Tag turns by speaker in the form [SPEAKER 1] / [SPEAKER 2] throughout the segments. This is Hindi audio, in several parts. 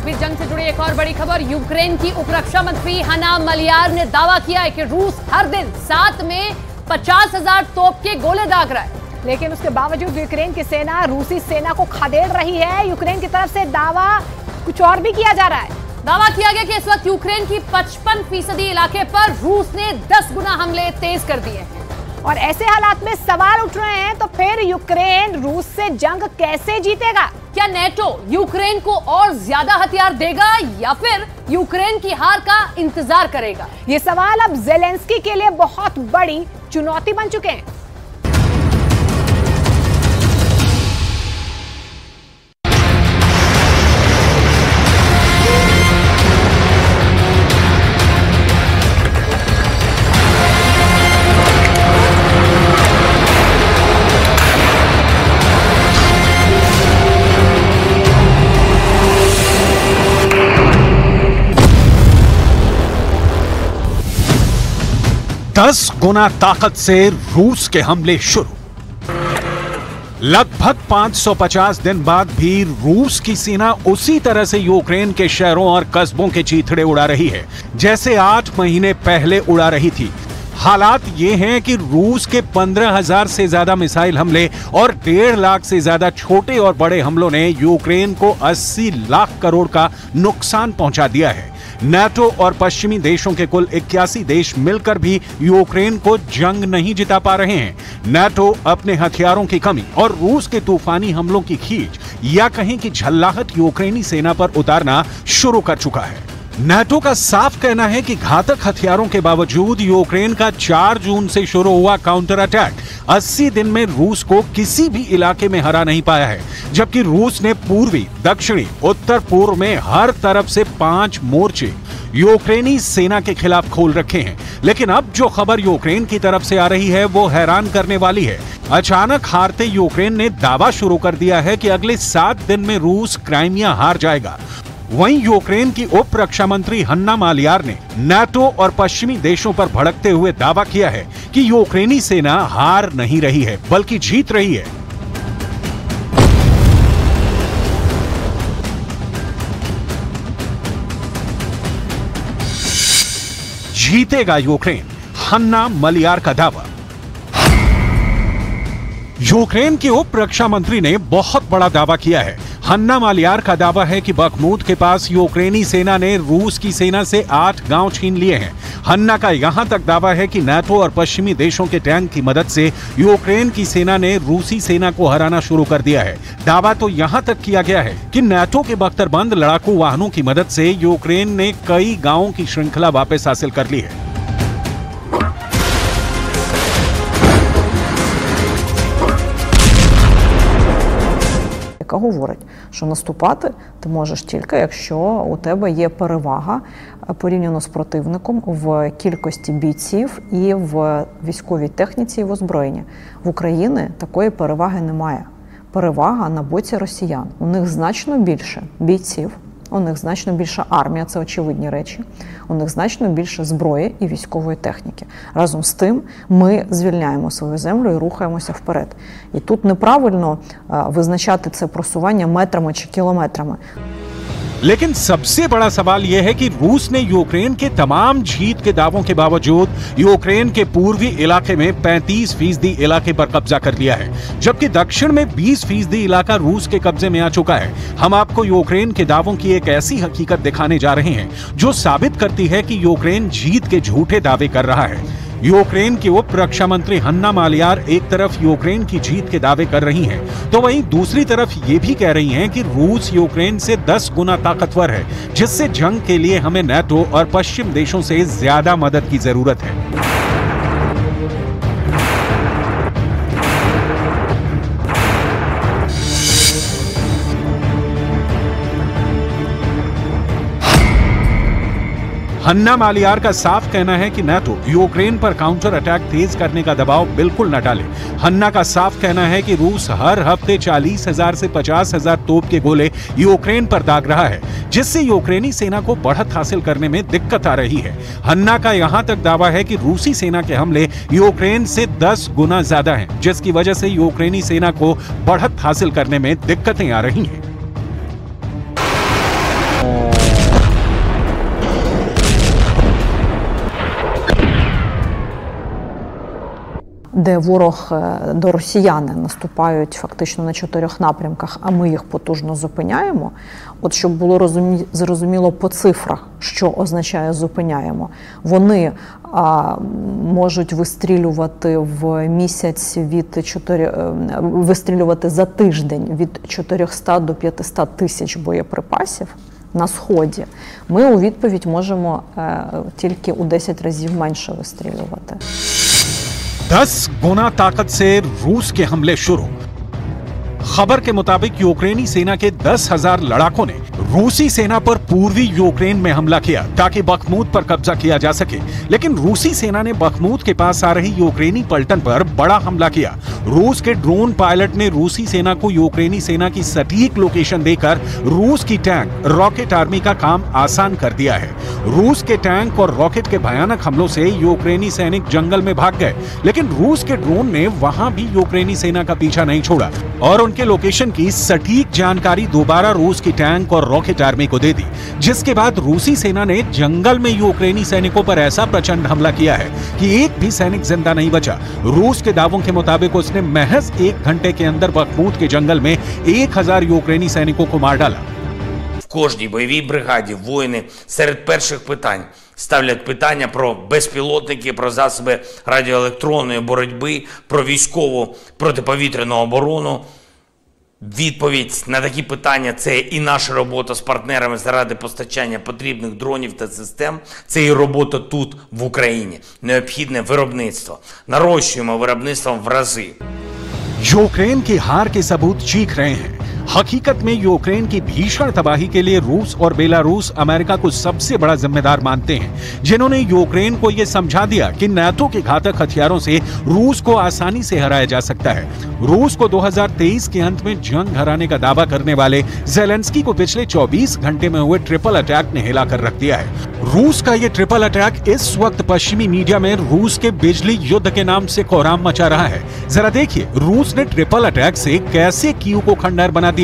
[SPEAKER 1] इस बीच जंग से जुड़ी एक और बड़ी खबर। यूक्रेन की उपरक्षा मंत्री हन्ना मालियार ने दावा किया है कि रूस हर दिन 7 में 50,000 तोप के गोले दाग रहा है,
[SPEAKER 2] लेकिन उसके बावजूद यूक्रेन की सेना रूसी सेना को खदेड़ रही है। यूक्रेन की तरफ से दावा कुछ और भी किया जा रहा है।
[SPEAKER 1] दावा किया गया कि इस वक्त यूक्रेन की 55% इलाके पर रूस ने 10 गुना हमले तेज कर दिए हैं।
[SPEAKER 2] और ऐसे हालात में सवाल उठ रहे हैं, तो फिर यूक्रेन रूस से जंग कैसे जीतेगा?
[SPEAKER 1] क्या नेटो यूक्रेन को और ज्यादा हथियार देगा या फिर यूक्रेन की हार का इंतजार करेगा?
[SPEAKER 2] ये सवाल अब ज़ेलेंस्की के लिए बहुत बड़ी चुनौती बन चुके हैं।
[SPEAKER 3] दस गुना ताकत से रूस के हमले शुरू। लगभग 550 दिन बाद भी रूस की सेना उसी तरह से यूक्रेन के शहरों और कस्बों के चीथड़े उड़ा रही है जैसे 8 महीने पहले उड़ा रही थी। हालात ये हैं कि रूस के 15,000 से ज्यादा मिसाइल हमले और 1.5 लाख से ज्यादा छोटे और बड़े हमलों ने यूक्रेन को 80 लाख करोड़ का नुकसान पहुंचा दिया है। नाटो और पश्चिमी देशों के कुल 81 देश मिलकर भी यूक्रेन को जंग नहीं जिता पा रहे हैं। नाटो अपने हथियारों की कमी और रूस के तूफानी हमलों की खींच या कहीं की झल्लाहट यूक्रेनी सेना पर उतारना शुरू कर चुका है। नाटो का साफ कहना है कि घातक हथियारों के बावजूद यूक्रेन का 4 जून से शुरू हुआ काउंटर अटैक 80 दिन में रूस को किसी भी इलाके में हरा नहीं पाया है, जबकि रूस ने पूर्वी, दक्षिणी, उत्तर पूर्व में हर तरफ से 5 मोर्चे यूक्रेनी सेना के खिलाफ खोल रखे हैं। लेकिन अब जो खबर यूक्रेन की तरफ से आ रही है वो हैरान करने वाली है। अचानक हारते यूक्रेन ने दावा शुरू कर दिया है कि अगले 7 दिन में रूस क्राइमिया हार जाएगा। वहीं यूक्रेन की उप रक्षा मंत्री हन्ना मालियार ने नाटो और पश्चिमी देशों पर भड़कते हुए दावा किया है कि यूक्रेनी सेना हार नहीं रही है बल्कि जीत रही है। जीतेगा यूक्रेन, हन्ना मालियार का दावा। यूक्रेन के उप रक्षा मंत्री ने बहुत बड़ा दावा किया है। हन्ना मालियार का दावा है कि बखमूत के पास यूक्रेनी सेना ने रूस की सेना से 8 गांव छीन लिए हैं। हन्ना का यहां तक दावा है कि नाटो और पश्चिमी देशों के टैंक की मदद से यूक्रेन की सेना ने रूसी सेना को हराना शुरू कर दिया है। दावा तो यहां तक किया गया है कि नाटो के बख्तरबंद लड़ाकू वाहनों की मदद से यूक्रेन ने कई गांवों की श्रृंखला वापस हासिल कर ली है।
[SPEAKER 4] яка говорить, що наступати ти можеш тільки, якщо у тебе є перевага порівняно з противником в кількості бійців і в військовій техніці і в озброєнні. В Україні такої переваги немає. Перевага на боці росіян. У них значно більше бійців, у них значно більша армія, це очевидні речі, у них значно більше зброї і військової техніки. Разом з тим ми звільняємо свою землю і рухаємося вперед. І тут неправильно визначати це просування метрами чи кілометрами.
[SPEAKER 3] लेकिन सबसे बड़ा सवाल यह है कि रूस ने यूक्रेन के तमाम जीत के दावों के बावजूद यूक्रेन के पूर्वी इलाके में 35% इलाके पर कब्जा कर लिया है, जबकि दक्षिण में 20% इलाका रूस के कब्जे में आ चुका है। हम आपको यूक्रेन के दावों की एक ऐसी हकीकत दिखाने जा रहे हैं जो साबित करती है कि यूक्रेन जीत के झूठे दावे कर रहा है। यूक्रेन के उप रक्षा मंत्री हन्ना मालियार एक तरफ यूक्रेन की जीत के दावे कर रही हैं, तो वहीं दूसरी तरफ ये भी कह रही हैं कि रूस यूक्रेन से 10 गुना ताकतवर है, जिससे जंग के लिए हमें नाटो और पश्चिम देशों से ज्यादा मदद की जरूरत है। हन्ना मालियार का साफ कहना है कि नाटो यूक्रेन पर काउंटर अटैक तेज करने का दबाव बिल्कुल न डाले। हन्ना का साफ कहना है कि रूस हर हफ्ते 40,000 से 50,000 तोप के गोले यूक्रेन पर दाग रहा है, जिससे यूक्रेनी सेना को बढ़त हासिल करने में दिक्कत आ रही है। हन्ना का यहां तक दावा है कि रूसी सेना के हमले यूक्रेन से 10 गुना ज्यादा हैं, जिसकी वजह से यूक्रेनी सेना को बढ़त हासिल करने में दिक्कतें आ रही हैं।
[SPEAKER 4] де ворог до росіяни наступають фактично на 4 напрямках, а ми їх потужно зупиняємо. От щоб було зрозуміло по цифрах, що означає зупиняємо. Вони можуть вистрілювати в місяць вистрілювати за тиждень від 400 до 500 тисяч боєприпасів на Сході. Ми у відповідь можемо тільки у 10 разів менше вистрілювати.
[SPEAKER 3] 10 गुना ताकत से रूस के हमले शुरू। खबर के मुताबिक यूक्रेनी सेना के 10,000 लड़ाकों ने रूसी सेना पर पूर्वी यूक्रेन में हमला किया ताकि बखमूत पर कब्जा किया जा सके, लेकिन रूसी सेना ने बखमूत के पास आ रही यूक्रेनी पलटन पर बड़ा हमला किया। रूस के ड्रोन पायलट ने रूसी सेना को यूक्रेनी सेना की सटीक लोकेशन देकर रूस की टैंक रॉकेट आर्मी का काम आसान कर दिया है। रूस के टैंक और रॉकेट के भयानक हमलों से यूक्रेनी सैनिक जंगल में भाग गए, लेकिन रूस के ड्रोन ने वहां भी यूक्रेनी सेना का पीछा नहीं छोड़ा और उनके लोकेशन की सटीक जानकारी दोबारा रूस की टैंक और रॉकेट आर्मी को दे दी, जिसके बाद रूसी सेना ने जंगल में यूक्रेनी सैनिकों पर ऐसा प्रचंड हमला किया है कि एक भी सैनिक जिंदा नहीं बचा। रूस के दावों के मुताबिक उसने महज 1 घंटे के अंदर बखमूत के जंगल में 1000 यूक्रेनी सैनिकों को मार डाला।
[SPEAKER 5] В кожній бойовій бригаді воїни серед перших питань ставлять питання про безпілотники, про засоби радіоелектронної боротьби, про військову протиповітряну оборону. Відповідь на такі питання – це і наша робота з партнерами заради постачання потрібних дронів та систем, це і робота тут, в Україні. Необхідне виробництво. Нарощуємо виробництво в рази.
[SPEAKER 3] यूक्रेन की हार के सबूत चीख रहे हैं। हकीकत में यूक्रेन की भीषण तबाही के लिए रूस और बेलारूस अमेरिका को सबसे बड़ा जिम्मेदार मानते हैं, जिन्होंने यूक्रेन को यह समझा दिया कि नाटो के घातक हथियारों से रूस को आसानी से हराया जा सकता है। रूस को 2023 के अंत में जंग हराने का दावा करने वाले ज़ेलेंस्की को पिछले 24 घंटे में हुए ट्रिपल अटैक ने हिलाकर रख दिया है। रूस का यह ट्रिपल अटैक इस वक्त पश्चिमी मीडिया में रूस के बिजली युद्ध के नाम से कोहराम मचा रहा है। जरा देखिए रूस ने ट्रिपल अटैक से कैसे कीव को खंडहर बना दिया।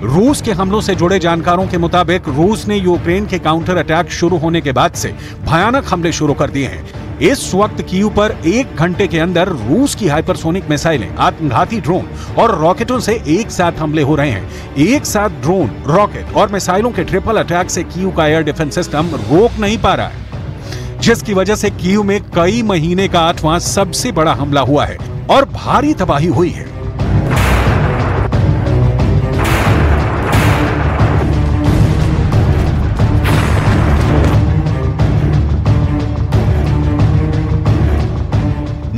[SPEAKER 3] रूस के हमलों से जुड़े जानकारों के मुताबिक रूस ने यूक्रेन के काउंटर अटैक शुरू होने के बाद से भयानक हमले शुरू कर दिए हैं। इस वक्त कीव पर 1 घंटे के अंदर रूस की हाइपरसोनिक मिसाइलें, आत्मघाती ड्रोन और रॉकेटों से एक साथ हमले हो रहे हैं। एक साथ ड्रोन, रॉकेट और मिसाइलों के ट्रिपल अटैक से कीव का एयर डिफेंस सिस्टम रोक नहीं पा रहा है, जिसकी वजह से कीव में कई महीने का 8वां सबसे बड़ा हमला हुआ है और भारी तबाही हुई है।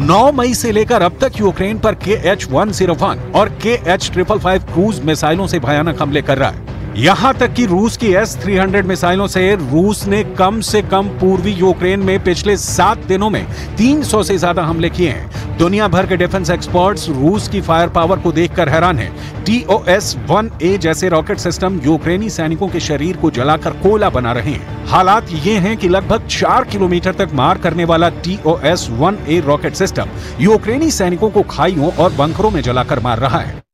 [SPEAKER 3] नौ मई से लेकर अब तक यूक्रेन पर KH-101 और KH-555 क्रूज मिसाइलों से भयानक हमले कर रहा है। यहां तक कि रूस की S-300 मिसाइलों से रूस ने कम से कम पूर्वी यूक्रेन में पिछले 7 दिनों में 300 से ज्यादा हमले किए हैं। दुनिया भर के डिफेंस एक्सपर्ट्स रूस की फायर पावर को देखकर हैरान हैं। TOS-1A जैसे रॉकेट सिस्टम यूक्रेनी सैनिकों के शरीर को जलाकर कोयला बना रहे हैं। हालात ये हैं कि लगभग 4 किलोमीटर तक मार करने वाला TOS-1A रॉकेट सिस्टम यूक्रेनी सैनिकों को खाइयों और बंकरों में जलाकर मार रहा है।